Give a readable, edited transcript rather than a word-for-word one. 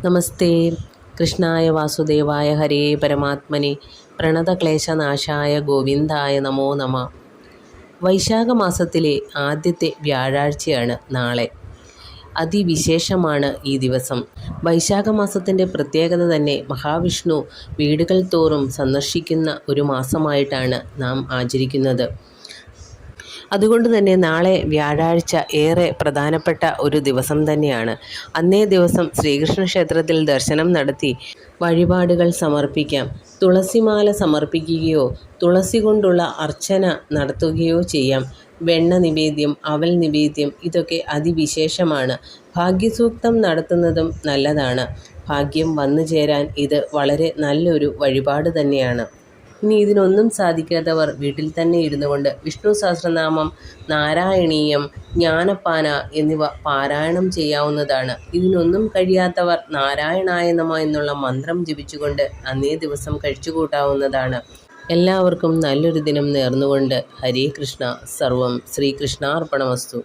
നമസ്തേ. കൃഷ്ണായ വാസുദേവായ ഹരേ പരമാത്മനെ പ്രണതക്ലേശനാശായ ഗോവിന്ദായ നമോ നമ. വൈശാഖ മാസത്തിലെ ആദ്യത്തെ വ്യാഴാഴ്ചയാണ് നാളെ. അതിവിശേഷമാണ് ഈ ദിവസം. വൈശാഖ മാസത്തിൻ്റെ പ്രത്യേകത തന്നെ മഹാവിഷ്ണു വീടുകൾ തോറും സന്ദർശിക്കുന്ന ഒരു മാസമായിട്ടാണ് നാം ആചരിക്കുന്നത്. അതുകൊണ്ട് തന്നെ നാളെ വ്യാഴാഴ്ച ഏറെ പ്രധാനപ്പെട്ട ഒരു ദിവസം തന്നെയാണ്. അന്നേ ദിവസം ശ്രീകൃഷ്ണ ക്ഷേത്രത്തിൽ ദർശനം നടത്തി വഴിപാടുകൾ സമർപ്പിക്കാം. തുളസിമാല സമർപ്പിക്കുകയോ തുളസി കൊണ്ടുള്ള അർച്ചന നടത്തുകയോ ചെയ്യാം. വെണ്ണ നിവേദ്യം, അവൽ നിവേദ്യം ഇതൊക്കെ അതിവിശേഷമാണ്. ഭാഗ്യസൂക്തം നടത്തുന്നതും നല്ലതാണ്. ഭാഗ്യം വന്നു ചേരാൻ ഇത് വളരെ നല്ലൊരു വഴിപാട് തന്നെയാണ്. ഇനി ഇതിനൊന്നും സാധിക്കാത്തവർ വീട്ടിൽ തന്നെ ഇരുന്നു കൊണ്ട് വിഷ്ണു സഹസ്രനാമം, നാരായണീയം, ജ്ഞാനപ്പാന എന്നിവ പാരായണം ചെയ്യാവുന്നതാണ്. ഇതിനൊന്നും കഴിയാത്തവർ നാരായണായ നമഃ എന്നുള്ള മന്ത്രം ജപിച്ചുകൊണ്ട് അന്നേ ദിവസം കഴിച്ചുകൂട്ടാവുന്നതാണ്. എല്ലാവർക്കും നല്ലൊരു ദിനം നേർന്നുകൊണ്ട് ഹരേ കൃഷ്ണ. സർവം ശ്രീകൃഷ്ണാർപ്പണമസ്തു.